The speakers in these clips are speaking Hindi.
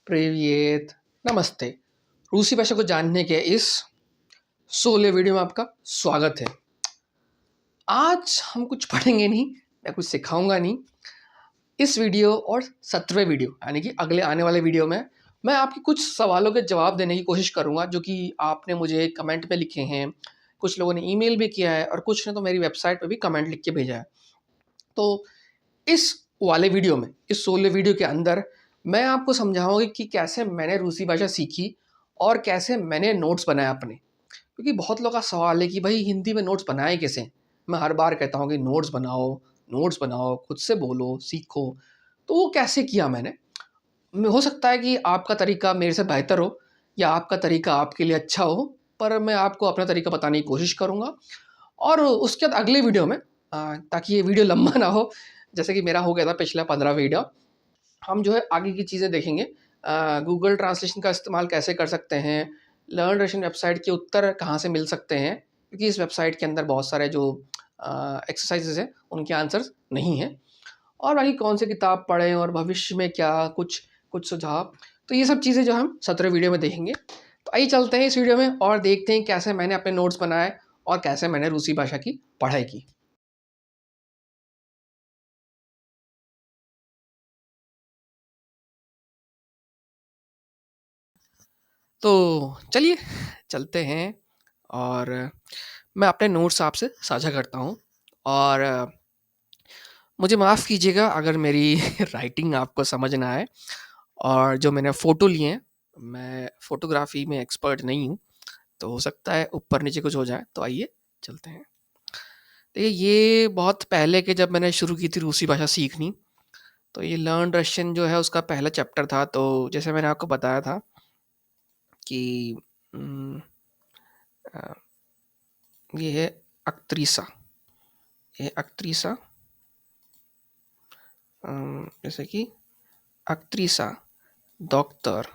प्रिवियत, नमस्ते। रूसी भाषा को जानने के इस 16 वीडियो में आपका स्वागत है। आज हम कुछ पढ़ेंगे नहीं, मैं कुछ सिखाऊंगा नहीं। इस वीडियो और 17वें वीडियो यानी कि अगले आने वाले वीडियो में मैं आपके कुछ सवालों के जवाब देने की कोशिश करूंगा जो कि आपने मुझे कमेंट में लिखे हैं, कुछ लोगों ने ईमेल भी किया है और कुछ ने तो मेरी वेबसाइट पे भी कमेंट लिख के भेजा है। तो इस वाले वीडियो में, इस 16 वीडियो के अंदर मैं आपको समझाऊंगा कि कैसे मैंने रूसी भाषा सीखी और कैसे मैंने नोट्स बनाए अपने। क्योंकि बहुत लोगों का सवाल है कि भाई हिंदी में नोट्स बनाए कैसे। मैं हर बार कहता हूँ कि नोट्स बनाओ, खुद से बोलो, सीखो। तो वो कैसे किया मैंने। हो सकता है कि आपका तरीका मेरे से बेहतर हो या आपका तरीका आपके लिए अच्छा हो, पर मैं आपको अपना तरीका बताने की कोशिश करूँगा। और उसके बाद अगले वीडियो में ताकि ये वीडियो लंबा ना हो, जैसे कि मेरा हो गया था पिछला 15 वीडियो, हम जो है आगे की चीज़ें देखेंगे। गूगल ट्रांसलेशन का इस्तेमाल कैसे कर सकते हैं, लर्न रशियन वेबसाइट के उत्तर कहाँ से मिल सकते हैं, क्योंकि इस वेबसाइट के अंदर बहुत सारे जो एक्सरसाइजेज हैं उनके आंसर्स नहीं हैं। और बाकी कौन सी किताब पढ़ें और भविष्य में क्या कुछ कुछ सुझाव। तो ये सब चीज़ें जो हम 17 वीडियो में देखेंगे। तो आइए चलते हैं इस वीडियो में और देखते हैं कैसे मैंने अपने नोट्स बनाए और कैसे मैंने रूसी भाषा की पढ़ाई की। तो चलिए चलते हैं और मैं अपने नोट्स आपसे साझा करता हूँ। और मुझे माफ़ कीजिएगा अगर मेरी राइटिंग आपको समझ ना आए। और जो मैंने फ़ोटो लिए हैं, मैं फ़ोटोग्राफ़ी में एक्सपर्ट नहीं हूँ, तो हो सकता है ऊपर नीचे कुछ हो जाए। तो आइए चलते हैं। देखिए, ये बहुत पहले के जब मैंने शुरू की थी रूसी भाषा सीखनी, तो ये लर्न रशियन जो है उसका पहला चैप्टर था। तो जैसे मैंने आपको बताया था कि उम, अ, ये है अक्त्रीसा। ये अक्त्रीसा, जैसे कि अक्त्रीसा, डॉक्टर,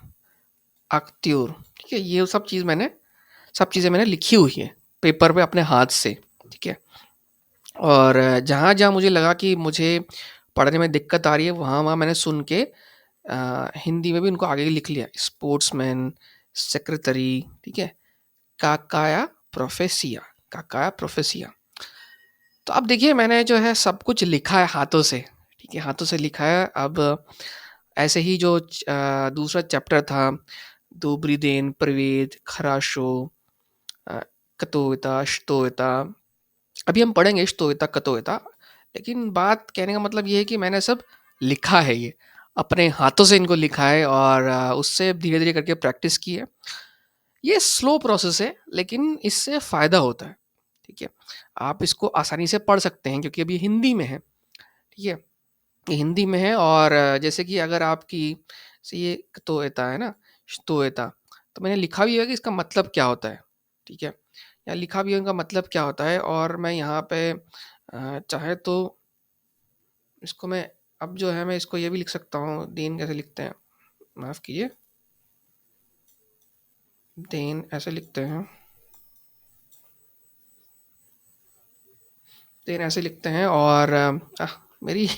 अक्त्यूर, ठीक है? ये सब चीज़ें मैंने लिखी हुई हैं पेपर पे अपने हाथ से, ठीक है? और जहाँ-जहाँ मुझे लगा कि मुझे पढ़ने में दिक्कत आ रही है, वहाँ-वहाँ मैंने सुन के हिंदी में भी उनको आगे लिख लिया। स्पोर्ट्समैन, सेक्रेटरी, ठीक है? काकाया प्रोफेसिया, काकाया प्रोफेसिया। तो अब देखिए मैंने जो है सब कुछ लिखा है हाथों से, ठीक है? हाथों से लिखा है। अब ऐसे ही जो दूसरा चैप्टर था, दोब्री देन, प्रवेद, खराशो, अ, कतोविता, श्तोविता। अभी हम पढ़ेंगे श्तोविता, कतोविता। लेकिन बात कहने का मतलब ये है कि मैंने सब लिखा है ये, अपने हाथों से इनको लिखा है और उससे धीरे-धीरे करके प्रैक्टिस की है। ये स्लो प्रोसेस है लेकिन इससे फ़ायदा होता है, ठीक है? आप इसको आसानी से पढ़ सकते हैं क्योंकि अभी हिंदी में है, ठीक है? ये हिंदी में है। और जैसे कि अगर आपकी से ये तोएता है ना, तोएता, तो मैंने लिखा भी है कि इसका मतलब क्या होता है, ठीक है? या लिखा भी है इनका मतलब क्या होता है। और मैं यहाँ पे चाहे तो इसको मैं अब जो है मैं इसको ये भी लिख सकता हूँ, देन कैसे लिखते हैं, माफ़ कीजिए, देन ऐसे लिखते हैं, देन ऐसे लिखते हैं। और मेरी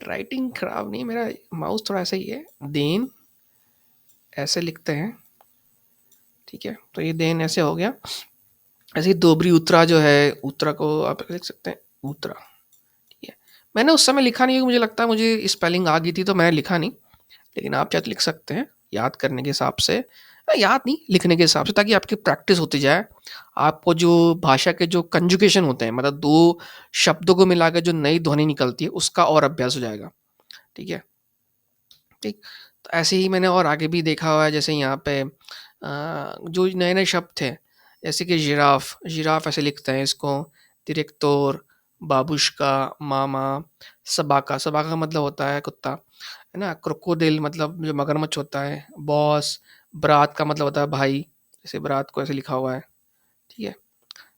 राइटिंग खराब नहीं, मेरा माउस थोड़ा ऐसा ही है। देन ऐसे लिखते हैं, ठीक है? तो ये देन ऐसे हो गया। ऐसे ही दोबरी उत्तरा जो है, उत्तरा को आप लिख सकते हैं उत्तरा, ठीक है? मैंने उस समय लिखा नहीं क्योंकि मुझे लगता है मुझे स्पेलिंग आ गई थी तो मैंने लिखा नहीं। लेकिन आप चाहे तो लिख सकते हैं याद करने के हिसाब से, याद नहीं, लिखने के हिसाब से, ताकि आपकी प्रैक्टिस होती जाए। आपको जो भाषा के जो कंजुगेशन होते हैं, मतलब 2 शब्दों को मिला के जो नई ध्वनि निकलती है, उसका और अभ्यास हो जाएगा, ठीक है? ठीक। तो ऐसे ही मैंने और आगे भी देखा हुआ है। जैसे यहाँ पे जो नए-नए शब्द थे, जैसे कि जिराफ, जिराफ ऐसे लिखते हैं इसको, दिरेक्तोर, बाबुश्का, मामा, सबाका, सबाका का मतलब होता है कुत्ता, है ना? क्रोकोडिल मतलब जो मगरमच्छ होता है, बॉस, ब्रात का मतलब होता है भाई, जैसे ब्रात को ऐसे लिखा हुआ है, ठीक है?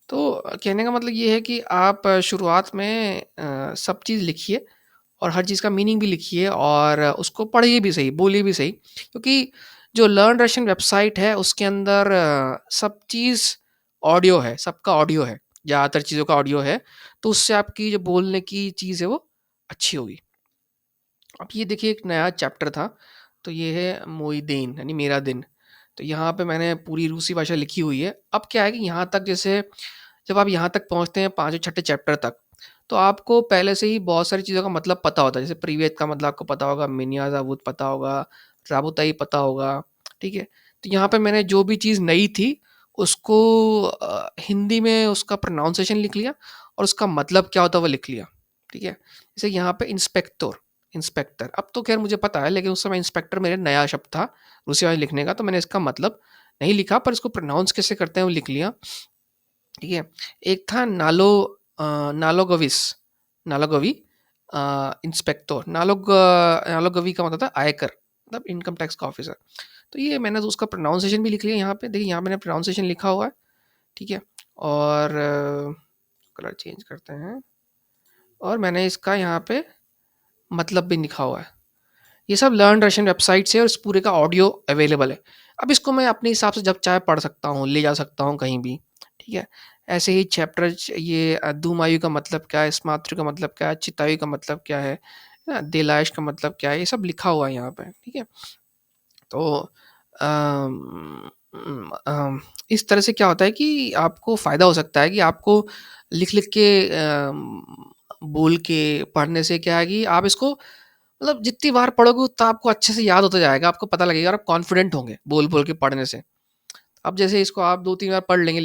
तो कहने का मतलब ये है कि आप शुरुआत में सब चीज़ लिखिए और हर चीज़ का मीनिंग भी लिखिए और उसको पढ़िए भी सही, बोलिए भी सही। क्योंकि जो लर्न रशियन वेबसाइट है उसके अंदर सब चीज़ ऑडियो है, सबका ऑडियो है, ज़्यादातर चीज़ों का ऑडियो है। तो उससे आपकी जो बोलने की चीज़ है वो अच्छी होगी। अब ये देखिए एक नया चैप्टर था, तो ये है मोइदेन यानी मेरा दिन। तो यहाँ पे मैंने पूरी रूसी भाषा लिखी हुई है। अब क्या है कि यहाँ तक जैसे जब आप यहाँ तक पहुँचते हैं 5वें 6ठे चैप्टर तक, तो आपको पहले से ही बहुत सारी चीज़ों का मतलब पता होता है। जैसे प्रीवियत का मतलब आपको पता होगा, मिन्याज़ ज़ाबूत पता होगा, राबुताई पता होगा, ठीक है? तो यहाँ पे मैंने जो भी चीज़ नई थी, उसको हिंदी में उसका प्रोनाउंसिएशन लिख लिया और उसका मतलब क्या होता है वो लिख लिया, ठीक है? जैसे यहाँ पे इंस्पेक्टर इंस्पेक्टर, अब तो खैर मुझे पता है, लेकिन उस समय इंस्पेक्टर मेरे नया शब्द था रूसी भाषा लिखने का, तो मैंने इसका मतलब नहीं लिखा, पर इसको प्रोनाउंस कैसे करते हैं वो लिख लिया, ठीक है? एक था नालोगविस नालोगवी नालोगवी का मतलब था आयकर, मतलब इनकम टैक्स का ऑफिसर। तो ये मैंने तो उसका प्रोनाउंसिएशन भी लिख लिया यहाँ पे। देखिए यहाँ मैंने प्रोनाउंसिएशन लिखा हुआ है, ठीक है? और कलर चेंज करते हैं, और मैंने इसका यहाँ पे मतलब भी लिखा हुआ है। ये सब लर्न रशियन वेबसाइट से, और इस पूरे का ऑडियो अवेलेबल है। अब इसको मैं अपने हिसाब से जब चाहे पढ़ सकता हूँ, ले जा सकता हूँ कहीं भी, ठीक है? ऐसे ही चैप्टर ये दूमायू का मतलब क्या है, स्मात्रु का मतलब क्या है, चितायु का मतलब क्या है ना, देलाइश का मतलब क्या है, ये सब लिखा हुआ है यहाँ पे, ठीक है? तो इस तरह से क्या होता है कि आपको फ़ायदा हो सकता है कि आपको लिख-लिख के बोल के पढ़ने से क्या है कि आप इसको मतलब जितनी बार पढ़ोगे उतना आपको अच्छे से याद होता जाएगा, आपको पता लगेगा और आप कॉन्फिडेंट होंगे बोल-बोल के पढ़ने से। अब जैसे इसको आप 2-3 बार पढ़ लेंगे,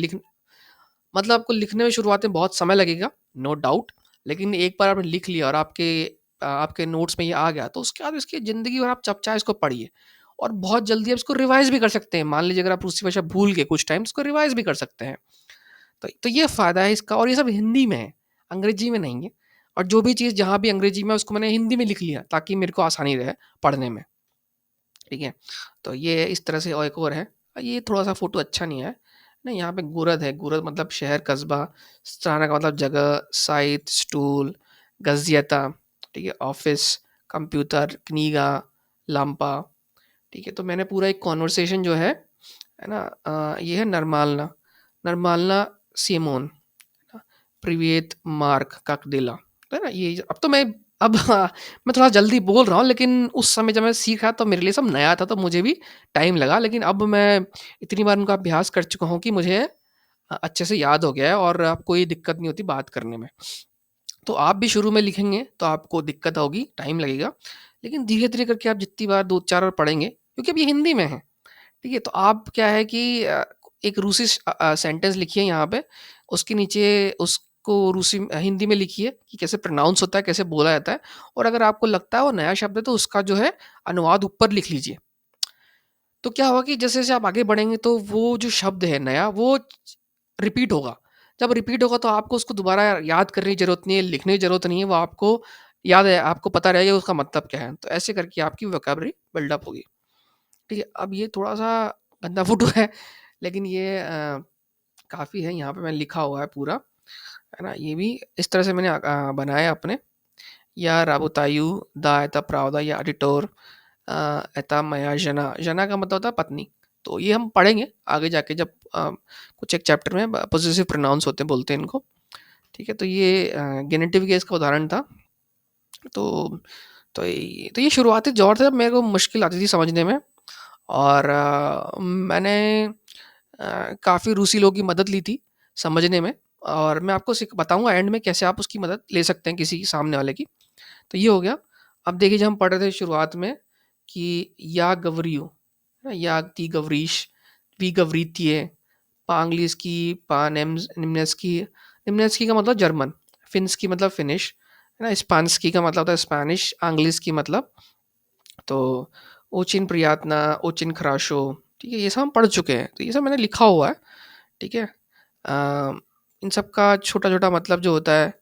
मतलब आपको लिखने में शुरुआत में बहुत समय लगेगा, नो डाउट, लेकिन एक बार आपने लिख लिया और आपके नोट्स में ये आ गया, तो उसके बाद इसकी ज़िंदगी भर आप जब चाहे इसको पढ़िए, और बहुत जल्दी आप इसको रिवाइज़ भी कर सकते हैं। मान लीजिए अगर आप रूसी भाषा भूल गए कुछ टाइम, इसको रिवाइज़ भी कर सकते हैं। तो ये फ़ायदा है इसका, और ये सब हिंदी में है, अंग्रेजी में नहीं है। और जो भी चीज़ जहाँ भी अंग्रेजी में है उसको मैंने हिंदी में लिख लिया ताकि मेरे को आसानी रहे पढ़ने में, ठीक है? तो ये इस तरह से, और एक और है, ये थोड़ा-सा फ़ोटो अच्छा नहीं है। नहीं, यहाँ पे गुरद है, गुरद मतलब शहर, कस्बा, स्त्राना का मतलब जगह, साइट, स्टूल, गज़्यता, ठीक है? ऑफ़िस, कंप्यूटर, क्निगा, लाम्पा, ठीक है? तो मैंने पूरा एक कन्वर्सेशन जो है ना, ये है नरमालना, नरमालना सिमोन, प्रिवियत मार्क काकडेला, है ना? ये अब तो अब मैं थोड़ा जल्दी बोल रहा हूँ, लेकिन उस समय जब मैं सीखा तो मेरे लिए सब नया था, तो मुझे भी टाइम लगा, लेकिन अब मैं इतनी बार उनका अभ्यास कर चुका हूँ कि मुझे अच्छे से याद हो गया है, और अब कोई दिक्कत नहीं होती बात करने में। तो आप भी शुरू में लिखेंगे तो आपको दिक्कत होगी, टाइम लगेगा, लेकिन धीरे-धीरे करके आप जितनी बार 2-4 बार पढ़ेंगे, क्योंकि अब ये हिंदी में है, ठीक है? तो आप क्या है कि एक रूसी सेंटेंस लिखिए यहाँ पे, उसके नीचे उसको हिंदी में लिखिए कि कैसे प्रोनाउंस होता है, कैसे बोला जाता है, और अगर आपको लगता है वो नया शब्द है, तो उसका जो है अनुवाद ऊपर लिख लीजिए। तो क्या होगा कि जैसे-जैसे आप आगे बढ़ेंगे, तो वो जो शब्द है नया, वो रिपीट होगा। जब रिपीट होगा तो आपको उसको दोबारा याद करने की ज़रूरत नहीं है, लिखने की ज़रूरत नहीं है, वो आपको याद है, आपको पता रहेगा उसका मतलब क्या है। तो ऐसे करके आपकी वोकैब्युलरी बिल्डअप होगी। ठीक है, अब ये थोड़ा-सा गंदा फ़ोटो है, लेकिन ये काफ़ी है, यहाँ पे मैंने लिखा हुआ है पूरा, है ना? ये भी इस तरह से मैंने बनाया है अपने, या राबोतायू दा एता प्रावदा या एडिटर एता मया जना, जना का मतलब होता है पत्नी। तो ये हम पढ़ेंगे आगे जाके, जब कुछ एक चैप्टर में पॉसेसिव प्रोनाउंस होते हैं, बोलते हैं इनको, ठीक है? तो ये गेनिटिव केस का उदाहरण था। तो ये शुरुआती दौर था जब मेरे को मुश्किल आती थी समझने में, और मैंने काफ़ी रूसी लोगों की मदद ली थी समझने में, और मैं आपको बताऊँगा एंड में कैसे आप उसकी मदद ले सकते हैं किसी सामने वाले की। तो ये हो गया। अब देखिए, जब हम पढ़ रहे थे शुरुआत में कि या गवरियो, है ना? या ती गवरीश, वी गवरीत्ये, पांग्लिस्की, निम्नेस्की, निम्नेस्की का मतलब जर्मन, फिन्स्की मतलब फिनिश, है ना? स्पान्स्की का मतलब होता है स्पेनिश, अंग्लिस्की मतलब, तो ओचिन प्रियातना, ओचिन खराशो, ठीक है? ये सब हम पढ़ चुके हैं, तो ये सब मैंने लिखा हुआ है, ठीक है? इन सब का छोटा-छोटा मतलब जो होता है,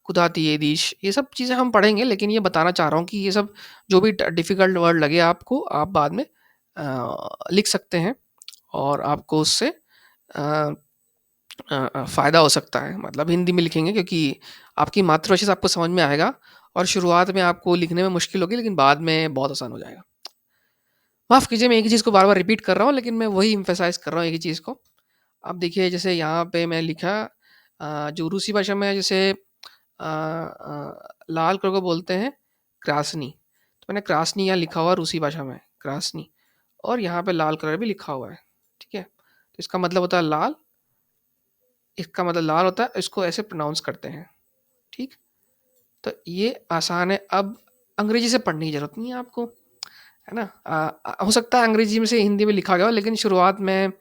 कुदाती ये दिश, ये सब चीज़ें हम पढ़ेंगे, लेकिन ये बताना चाह रहा हूँ कि ये सब जो भी डिफ़िकल्ट वर्ड लगे आपको, आप बाद में लिख सकते हैं, और आपको उससे फ़ायदा हो सकता है। मतलब हिंदी में लिखेंगे क्योंकि आपकी मातृभाषा से आपको समझ में आएगा, और शुरुआत में आपको लिखने में मुश्किल होगी, लेकिन बाद में बहुत आसान हो जाएगा। माफ़ कीजिए, मैं एक ही चीज़ को बार-बार रिपीट कर रहा हूँ, लेकिन मैं वही एम्फसाइज़ कर रहा हूँ एक ही चीज़ को। अब देखिए, जैसे यहाँ पे मैं लिखा जो रूसी भाषा में जैसे लाल कलर को बोलते हैं क्रास्नी, तो मैंने क्रास्नी यहाँ लिखा हुआ रूसी भाषा में, क्रासनी, और यहाँ पे लाल कलर भी लिखा हुआ है, ठीक है। तो इसका मतलब होता है लाल, इसका मतलब लाल होता है, इसको ऐसे प्रोनाउंस करते हैं, ठीक। तो ये आसान है। अब अंग्रेजी से पढ़ने की ज़रूरत नहीं है आपको, है ना। हो सकता है अंग्रेजी में से हिंदी में लिखा गया हो, लेकिन शुरुआत में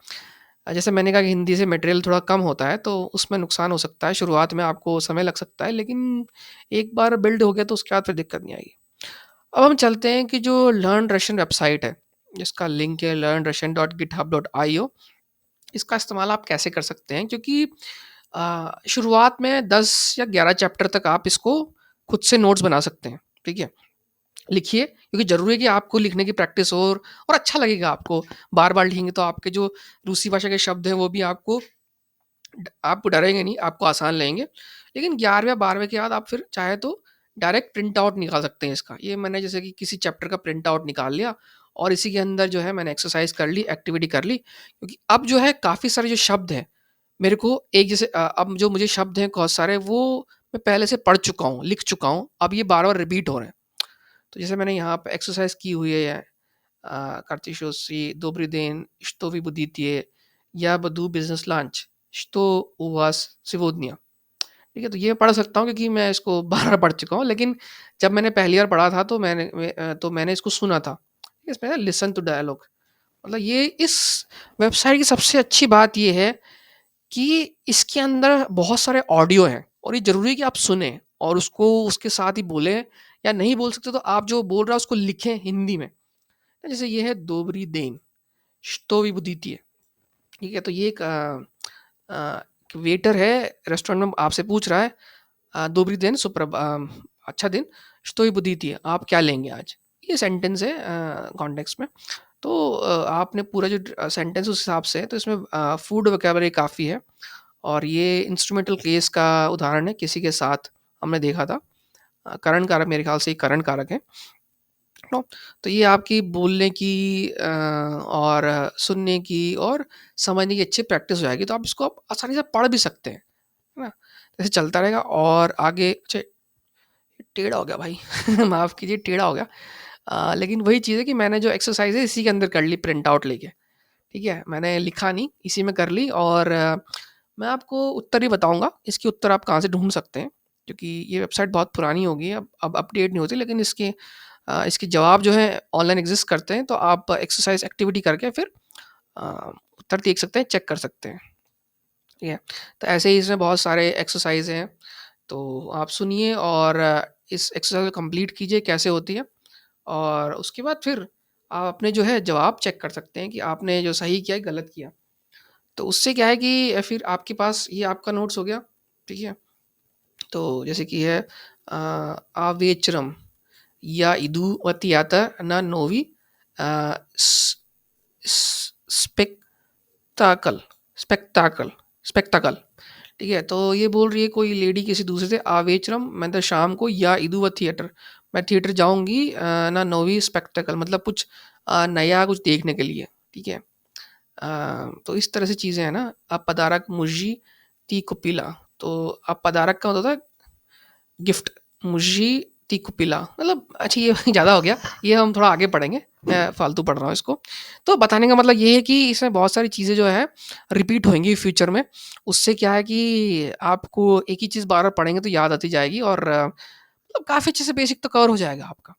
जैसे मैंने कहा कि हिंदी से मटेरियल थोड़ा कम होता है, तो उसमें नुकसान हो सकता है, शुरुआत में आपको समय लग सकता है, लेकिन एक बार बिल्ड हो गया तो उसके बाद फिर दिक्कत नहीं आएगी। अब हम चलते हैं कि जो लर्न रशियन वेबसाइट है, जिसका लिंक है learnrussian.github.io, इसका इस्तेमाल आप कैसे कर सकते हैं, क्योंकि शुरुआत में 10 या 11 चैप्टर तक आप इसको खुद से नोट्स बना सकते हैं, ठीक है। लिखिए, क्योंकि ज़रूरी है कि आपको लिखने की प्रैक्टिस हो, और अच्छा लगेगा आपको। बार-बार लिखेंगे तो आपके जो रूसी भाषा के शब्द हैं वो भी आपको आप डरेंगे नहीं, आपको आसान लगेंगे। लेकिन 11वें या 12वें के बाद आप फिर चाहे तो डायरेक्ट प्रिंट आउट निकाल सकते हैं इसका। ये मैंने जैसे कि किसी चैप्टर का प्रिंट आउट निकाल लिया, और इसी के अंदर जो है मैंने एक्सरसाइज कर ली, एक्टिविटी कर ली, क्योंकि अब जो है काफ़ी सारे जो शब्द हैं, मेरे को एक जैसे अब जो मुझे शब्द हैं बहुत सारे, वो मैं पहले से पढ़ चुका हूँ, लिख चुका हूँ, अब ये बार-बार रिपीट हो रहे हैं। तो जैसे मैंने यहाँ पे एक्सरसाइज की हुई है, Kartishosi, Dobry den, что вы будете, या बदू बिजनेस लंच, что у вас сегодня। ठीक है, तो ये पढ़ सकता हूँ क्योंकि मैं इसको बार-बार पढ़ चुका हूँ, लेकिन जब मैंने पहली बार पढ़ा था तो मैंने इसको सुना था। इसमें लिसन टू डायलॉग, मतलब ये इस वेबसाइट की सबसे अच्छी बात ये है कि इसके अंदर बहुत सारे ऑडियो हैं, और ये ज़रूरी है कि आप सुनें और उसको उसके साथ ही बोलें, या नहीं बोल सकते तो आप जो बोल रहा है उसको लिखें हिंदी में। जैसे ये है दोबरी देन, što vi budite, ठीक है। तो ये एक वेटर है रेस्टोरेंट में, आपसे पूछ रहा है दोबरी दिन अच्छा दिन, što vi budite, आप क्या लेंगे आज। ये सेंटेंस है कॉन्टेक्स्ट में। तो आपने पूरा जो सेंटेंस उस हिसाब से है, तो इसमें फूड वोकैबुलरी काफ़ी है, और ये इंस्ट्रूमेंटल केस का उदाहरण है, किसी के साथ हमने देखा था। करण कारक, मेरे ख्याल से ये करण कारक है। नो, तो ये आपकी बोलने की और सुनने की और समझने की अच्छी प्रैक्टिस हो जाएगी, तो आप इसको आप आसानी से पढ़ भी सकते हैं, है ना। जैसे चलता रहेगा और आगे। अच्छा, टेढ़ा हो गया भाई माफ़ कीजिए, टेढ़ा हो गया। लेकिन वही चीज़ है कि मैंने जो एक्सरसाइज़ है इसी के अंदर कर ली प्रिंट आउट लेके, ठीक है। मैंने लिखा नहीं, इसी में कर ली, और मैं आपको उत्तर ही बताऊँगा, इसके उत्तर आप कहाँ से ढूँढ सकते हैं, क्योंकि ये वेबसाइट बहुत पुरानी हो गई है, अब अपडेट नहीं होती, लेकिन इसके जवाब जो हैं ऑनलाइन एग्ज़िस्ट करते हैं, तो आप एक्सरसाइज़ एक्टिविटी करके फिर अ, उत्तर देख सकते हैं, चेक कर सकते हैं, ठीक है। तो ऐसे ही इसमें बहुत सारे एक्सरसाइज़ हैं, तो आप सुनिए और इस एक्सरसाइज़ को कंप्लीट कीजिए कैसे होती है, और उसके बाद फिर आप अपने जो है जवाब चेक कर सकते हैं कि आपने जो सही किया है, गलत किया। तो उससे क्या है कि फिर आपके पास ये आपका नोट्स हो गया, ठीक है। तो जैसे कि है आवेचरम या इदु वतियाता ना नोवी स्पेक्टाकल, स्पेक्टाकल, स्पेक्टाकल, ठीक है। तो ये बोल रही है कोई लेडी किसी दूसरे से, आवेचरम मतलब शाम को, या इदुआ थिएटर, मैं थिएटर जाऊंगी, ना नोवी स्पेक्टाकल मतलब कुछ नया कुछ देखने के लिए, ठीक है। तो इस तरह से चीज़ें हैं ना। अब पदारक मुझी ती कुपिला, तो अब पदारक का मतलब होता है गिफ्ट, मुझी ती कुपिला मतलब, अच्छा ये ज़्यादा हो गया, ये हम थोड़ा आगे पढ़ेंगे, मैं फालतू पढ़ रहा हूँ इसको। तो बताने का मतलब ये है कि इसमें बहुत सारी चीज़ें जो है रिपीट होंगी फ्यूचर में। उससे क्या है कि आपको एक ही चीज़ बार बार पढ़ेंगे तो याद आती जाएगी, और मतलब काफ़ी अच्छे से बेसिक तो कवर हो जाएगा आपका।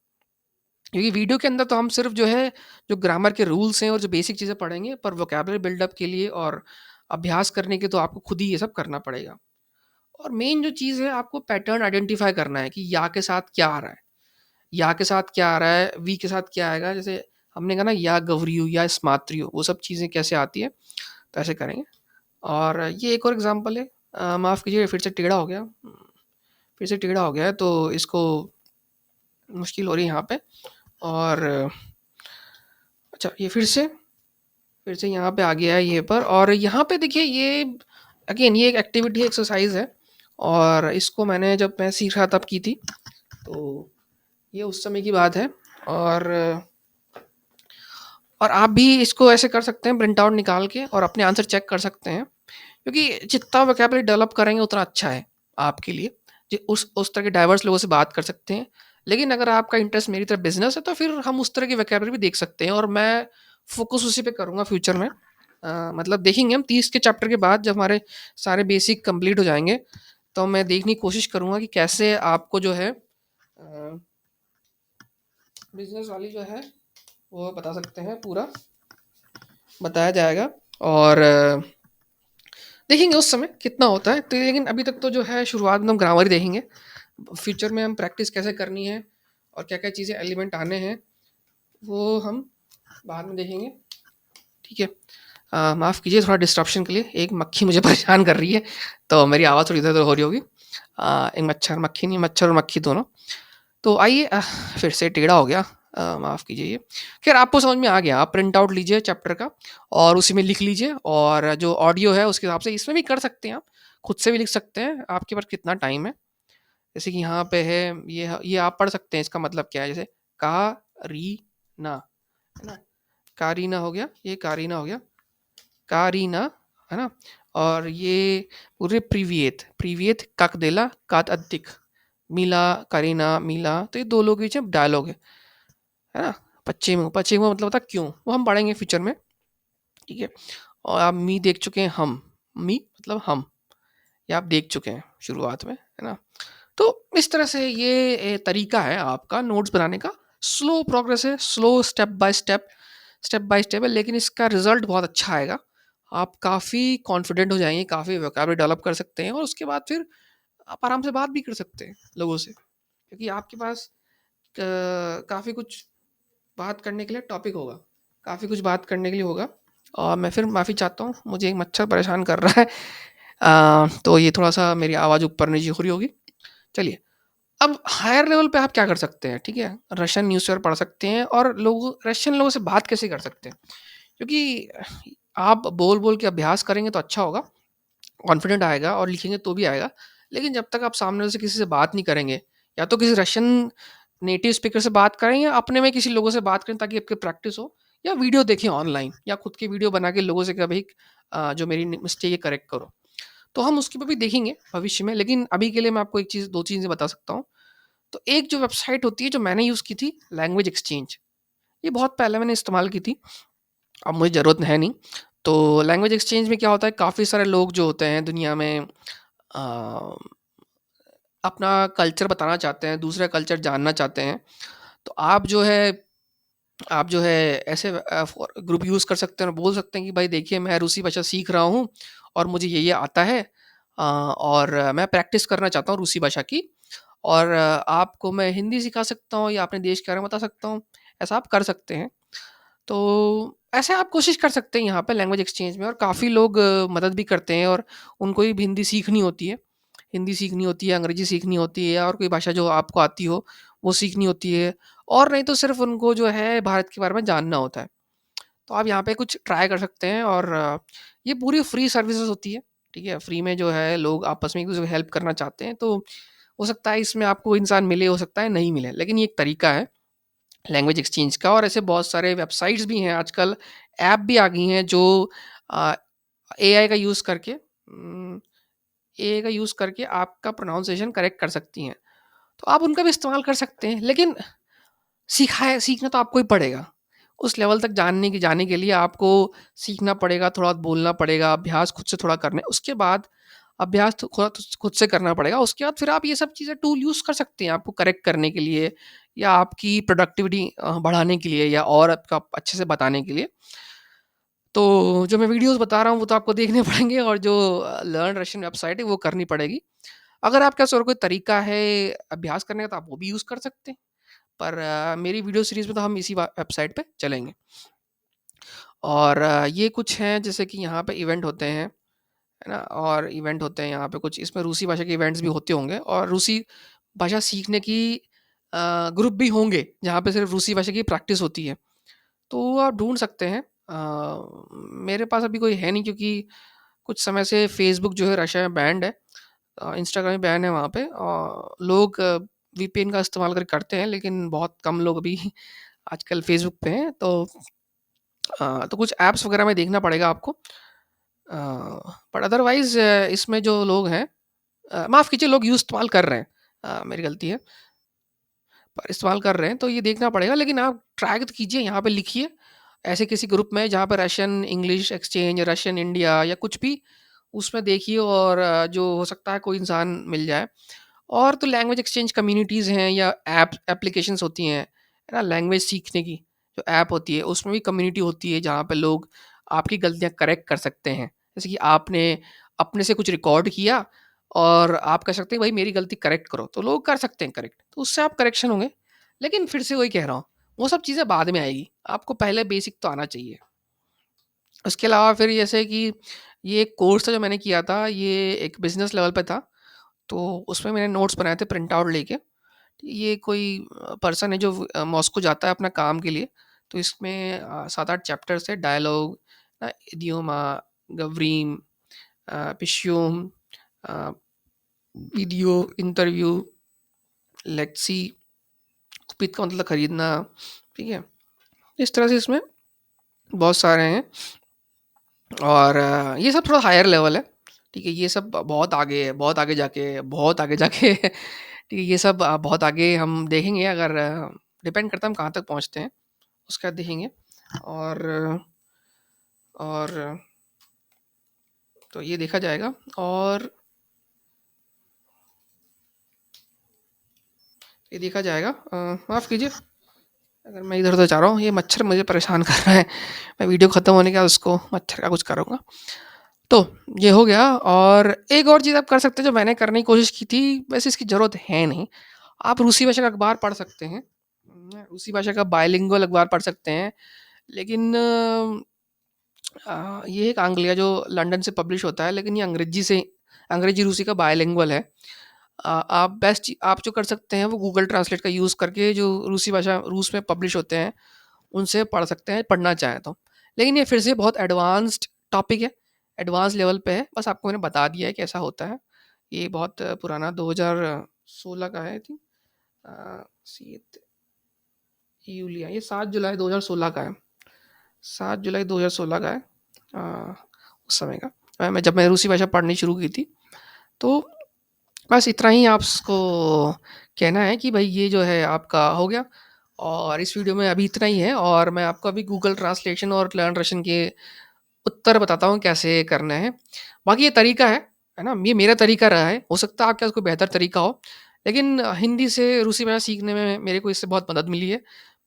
क्योंकि वीडियो के अंदर तो हम सिर्फ जो है जो ग्रामर के रूल्स हैं और जो बेसिक चीज़ें पढ़ेंगे, पर वोकैबुलरी बिल्डअप के लिए और अभ्यास करने के तो आपको खुद ही ये सब करना पड़ेगा। और मेन जो चीज़ है, आपको पैटर्न आइडेंटिफाई करना है कि या के साथ क्या आ रहा है, या के साथ क्या आ रहा है, वी के साथ क्या आएगा। जैसे हमने कहा ना, या गवरियु या स्मात्रियो, वो सब चीज़ें कैसे आती है, तो ऐसे करेंगे। और ये एक और एग्जांपल है, माफ़ कीजिए फिर से टेढ़ा हो गया, फिर से टेढ़ा हो गया है, तो इसको मुश्किल हो रही है यहाँ पे। और अच्छा, ये फिर से यहाँ पे आ गया है ये पर, और यहाँ पे देखिए ये अगेन ये एक एक्टिविटी एक्सरसाइज है, और इसको मैंने जब मैं सीख रहा तब की थी, तो ये उस समय की बात है। और आप भी इसको ऐसे कर सकते हैं, प्रिंट आउट निकाल के, और अपने आंसर चेक कर सकते हैं, क्योंकि जितना वोकैबुलरी डेवलप करेंगे उतना अच्छा है आपके लिए। उस तरह के डाइवर्स लोगों से बात कर सकते हैं, लेकिन अगर आपका इंटरेस्ट मेरी तरह बिज़नेस है तो फिर हम उस तरह की वोकैब्युलरी भी देख सकते हैं और मैं फ़ोकस उसी पे करूँगा फ्यूचर में। मतलब देखेंगे हम 30 के चैप्टर के बाद जब हमारे सारे बेसिक कंप्लीट हो जाएँगे, तो मैं देखने की कोशिश करूँगा कि कैसे आपको जो है बिज़नेस वाली जो है वो बता सकते हैं, पूरा बताया जाएगा और देखेंगे उस समय कितना होता है। तो लेकिन अभी तक तो जो है शुरुआत में हम ग्रामर ही देखेंगे। फ्यूचर में हम प्रैक्टिस कैसे करनी है और क्या-क्या चीज़ें एलिमेंट आने हैं, वो हम बाद में देखेंगे। ठीक है। माफ़ कीजिए थोड़ा डिस्ट्रप्शन के लिए, एक मक्खी मुझे परेशान कर रही है, तो मेरी आवाज़ थोड़ी इधर-उधर हो रही होगी। एक मच्छर, मक्खी नहीं, मच्छर और मक्खी दोनों। तो आइए फिर से टेढ़ा हो गया, माफ़ कीजिए ये। ख़ैर आपको समझ में आ गया, आप प्रिंट आउट लीजिए चैप्टर का और उसी में लिख लीजिए और जो ऑडियो है उसके हिसाब से इसमें भी कर सकते हैं आप, खुद से भी लिख सकते हैं, आपके पास कितना टाइम है। जैसे कि यहाँ पे है, ये आप पढ़ सकते हैं, इसका मतलब क्या है, जैसे का-री-ना, है ना? कारीना हो गया, ये कारीना हो गया, कारीना, है ना? और ये पूरे प्रीवियत, प्रीवियत काकदेला कात अधिक, मिला, करीना, मिला, तो ये 2 लोगों के बीच में डायलॉग है ना? पश्चिम, पश्चिम का मतलब होता है क्यों? वो हम पढ़ेंगे फ्यूचर में, ठीक है? और आप मी देख चुके हैं हम, मी मतलब हम, ये आप देख चुके हैं शुरुआत में, है ना? तो इस तरह से ये तरीका है आपका नोट्स बनाने का। स्लो प्रोग्रेस है, स्लो स्टेप बाय स्टेप है, लेकिन इसका रिज़ल्ट बहुत अच्छा आएगा। आप काफ़ी कॉन्फिडेंट हो जाएँगे, काफ़ी वोकैब्युलरी डेवलप कर सकते हैं और उसके बाद फिर आप आराम से बात भी कर सकते हैं लोगों से, क्योंकि आपके पास काफ़ी कुछ बात करने के लिए टॉपिक होगा, काफ़ी कुछ बात करने के लिए होगा। और मैं फिर माफ़ी चाहता हूँ, मुझे एक मच्छर परेशान कर रहा है। तो ये थोड़ा-सा मेरी आवाज़ ऊपर-नीचे हो रही होगी। चलिए, अब हायर लेवल पे आप क्या कर सकते हैं, ठीक है? रशियन न्यूज़पेपर पढ़ सकते हैं और रशियन लोगों से बात कैसे कर सकते हैं? क्योंकि आप बोल-बोल के अभ्यास करेंगे तो अच्छा होगा, कॉन्फिडेंट आएगा और लिखेंगे तो भी आएगा। लेकिन जब तक आप सामने से किसी से बात नहीं करेंगे, या तो किसी रशियन नेटिव स्पीकर से बात करें या अपने में किसी लोगों से बात करें ताकि आपकी प्रैक्टिस हो, या वीडियो देखें ऑनलाइन या खुद की वीडियो बना के लोगों से कहा, भई जो मेरी मिस्टेक है करेक्ट करो। तो हम उसके ऊपर भी देखेंगे भविष्य में, लेकिन अभी के लिए मैं आपको एक चीज़ 2 चीज़ें बता सकता हूँ। तो एक जो वेबसाइट होती है जो मैंने यूज़ की थी, लैंग्वेज एक्सचेंज, ये बहुत पहले मैंने इस्तेमाल की थी, अब मुझे ज़रूरत है नहीं। तो लैंग्वेज एक्सचेंज में क्या होता है, काफ़ी सारे लोग जो होते हैं दुनिया में अ, अपना कल्चर बताना चाहते हैं, दूसरा कल्चर जानना चाहते हैं। तो आप जो है ऐसे ग्रुप यूज़ कर सकते हैं और बोल सकते हैं कि भाई देखिए मैं रूसी भाषा सीख रहा हूँ और मुझे ये आता है, और मैं प्रैक्टिस करना चाहता हूँ रूसी भाषा की, और आपको मैं हिंदी सिखा सकता हूँ या अपने देश के बारे में बता सकता हूँ। ऐसा आप कर सकते हैं। तो ऐसे आप कोशिश कर सकते हैं यहाँ पे लैंग्वेज एक्सचेंज में, और काफ़ी लोग मदद भी करते हैं, और उनको भी हिंदी सीखनी होती है। हिंदी सीखनी होती है, अंग्रेज़ी सीखनी होती है, और कोई भाषा जो आपको आती हो, वो सीखनी होती है, और नहीं तो सिर्फ़ उनको जो है भारत के बारे में जानना होता है। तो आप यहाँ पे कुछ ट्राई कर सकते हैं, और ये पूरी फ्री सर्विसेज़ होती है, ठीक है? फ्री में जो है लोग आपस में एक-दूसरे को हेल्प करना चाहते हैं, तो हो सकता है इसमें आपको इंसान मिले, हो सकता है नहीं मिले, लेकिन ये एक तरीका है लैंग्वेज एक्सचेंज का। और ऐसे बहुत सारे वेबसाइट्स भी हैं आजकल, ऐप भी आ गई हैं जो अ, एआई का यूज़ करके एआई का यूज़ करके आपका प्रोनाउंसिएशन करेक्ट कर सकती हैं। तो आप उनका भी इस्तेमाल कर सकते हैं, लेकिन सीखना तो आपको ही पड़ेगा। उस लेवल तक जाने के लिए आपको सीखना पड़ेगा, थोड़ा बहुत बोलना पड़ेगा, अभ्यास खुद से थोड़ा करना है। उसके बाद अभ्यास तो खुद से करना पड़ेगा। उसके बाद फिर आप ये सब चीज़ें टूल यूज़ कर सकते हैं आपको करेक्ट करने के लिए, या आपकी प्रोडक्टिविटी बढ़ाने के लिए, या और आपका अच्छे से बताने के लिए। तो जो मैं वीडियोज़ बता रहा हूँ वो तो आपको देखने पड़ेंगे, और जो लर्न रशियन वेबसाइट है वो करनी पड़ेगी। अगर आपके पास और कोई तरीका है अभ्यास करने का तो आप वो भी यूज़ कर सकते हैं। पर मेरी वीडियो सीरीज़ में तो हम इसी वेबसाइट पे चलेंगे। और ये कुछ हैं जैसे कि यहाँ पे इवेंट होते हैं, है ना? और इवेंट होते हैं यहाँ पे कुछ, इसमें रूसी भाषा के इवेंट्स भी होते होंगे, और रूसी भाषा सीखने की ग्रुप भी होंगे जहाँ पे सिर्फ़ रूसी भाषा की प्रैक्टिस होती है। तो वो आप ढूँढ सकते हैं। मेरे पास अभी कोई है नहीं, क्योंकि कुछ समय से फ़ेसबुक जो है रशिया में बैंड है। इंस्टाग्राम भी बैन है वहाँ पे। लोग वीपीएन का इस्तेमाल करते हैं, लेकिन बहुत कम लोग अभी आजकल फ़ेसबुक पे हैं। तो कुछ ऐप्स वगैरह में देखना पड़ेगा आपको। बट अदरवाइज़ इसमें जो लोग हैं, माफ़ कीजिए, लोग यूज़ इस्तेमाल कर रहे हैं, मेरी गलती है। पर इस्तेमाल कर रहे हैं, तो ये देखना पड़ेगा। लेकिन आप ट्राई तो कीजिए, यहाँ पे लिखिए ऐसे किसी ग्रुप में जहाँ पे Russian English exchange, Russian India या कुछ भी, उसमें देखिए और जो हो सकता है कोई इंसान मिल जाए। और तो लैंग्वेज एक्सचेंज कम्युनिटीज़ हैं या एप्लीकेशंस होती हैं, है ना? लैंग्वेज सीखने की जो ऐप होती है, उसमें भी कम्युनिटी होती है जहाँ पे लोग आपकी गलतियाँ करेक्ट कर सकते हैं। जैसे कि आपने अपने से कुछ रिकॉर्ड किया और आप कह सकते हैं भाई मेरी गलती करेक्ट करो, तो लोग कर सकते हैं करेक्ट, तो उससे आप करेक्शन होंगे। लेकिन फिर से वही कह रहा हूँ, वो सब चीज़ें बाद में आएगी, आपको पहले बेसिक तो आना चाहिए। उसके अलावा फिर जैसे कि ये एक कोर्स था जो मैंने किया था, ये एक बिज़नेस लेवल पे था, तो उसमें मैंने नोट्स बनाए थे प्रिंट आउट लेके। ये कोई पर्सन है जो मॉस्को जाता है अपना काम के लिए, तो इसमें 7-8 चैप्टर्स है, डायलॉग, इडियोमा, गव्रीम, पिश्यूम, अ, वीडियो, इंटरव्यू, लेक्सी, कुपित का मतलब खरीदना, ठीक है? इस तरह से इसमें बहुत सारे हैं और ये सब थोड़ा हायर लेवल है, ठीक है? ये सब बहुत आगे है, बहुत आगे जाके बहुत आगे जाके ठीक है, ये सब बहुत आगे हम देखेंगे, अगर डिपेंड करता है हम कहाँ तक पहुँचते हैं, उसका देखेंगे। और और तो ये देखा जाएगा। और ये देखा जाएगा। माफ़ कीजिए अगर मैं इधर-उधर जा रहा हूँ, ये मच्छर मुझे परेशान कर रहा है। मैं वीडियो ख़त्म होने के बाद उसको मच्छर का कुछ करूँगा। तो ये हो गया। और एक और चीज़ आप कर सकते हैं जो मैंने करने की कोशिश की थी, वैसे इसकी ज़रूरत है नहीं। आप रूसी भाषा का अखबार पढ़ सकते हैं। रूसी भाषा का बायलिंगुअल अखबार पढ़ सकते हैं। लेकिन ये एक आंग्लिया जो लंदन से पब्लिश होता है, लेकिन ये अंग्रेजी रूसी का बायलिंगुअल है। आप आप जो कर सकते हैं वो गूगल ट्रांसलेट का यूज़ करके जो रूसी भाषा रूस में पब्लिश होते हैं, उनसे पढ़ सकते हैं, पढ़ना चाहें तो। लेकिन ये फिर से बहुत एडवांस्ड टॉपिक है, एडवांस लेवल पे है, बस आपको मैंने बता दिया है कैसा होता है। ये बहुत पुराना 2016 का है आई थिंक। सीत यूलिया, ये 7 जुलाई 2016 का है। 7 जुलाई 2016 का है। उस समय का मैं जब मैं रूसी भाषा पढ़नी शुरू की थी। तो बस इतना ही आपको कहना है कि भाई ये जो है आपका हो गया। और इस वीडियो में अभी इतना ही है, और मैं आपको अभी गूगल ट्रांसलेशन और लर्न रशियन के उत्तर बताता हूँ कैसे करना है। बाकी ये तरीका है ना? ये मेरा तरीका रहा है, हो सकता है आपके पास कोई बेहतर तरीका हो। लेकिन हिंदी से रूसी भाषा सीखने में मेरे को इससे बहुत मदद मिली है।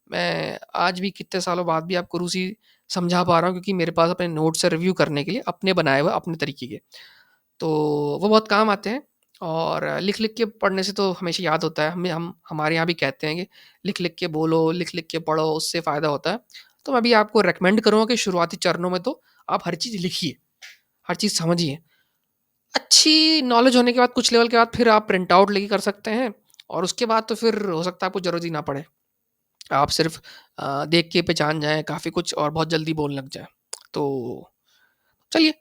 मैं आज भी कितने सालों बाद भी आपको रूसी समझा पा रहा हूँ, क्योंकि मेरे पास अपने नोट्स से रिव्यू करने के लिए अपने बनाए हुए अपने तरीके के, तो वो बहुत काम आते हैं। और लिख-लिख के पढ़ने से तो हमेशा याद होता है। हम हमारे यहाँ भी कहते हैं कि लिख-लिख के बोलो, लिख-लिख के पढ़ो, उससे फ़ायदा होता है। तो मैं भी आपको रिकमेंड करूँगा कि शुरुआती चरणों में तो आप हर चीज़ लिखिए, हर चीज़ समझिए। अच्छी नॉलेज होने के बाद कुछ लेवल के बाद फिर आप प्रिंट आउट लेके कर सकते हैं, और उसके बाद तो फिर हो सकता है आपको ज़रूरत ही ना पड़े। आप सिर्फ़ देख के पहचान जाएँ काफ़ी कुछ और बहुत जल्दी बोलने लग जाएँ। तो चलिए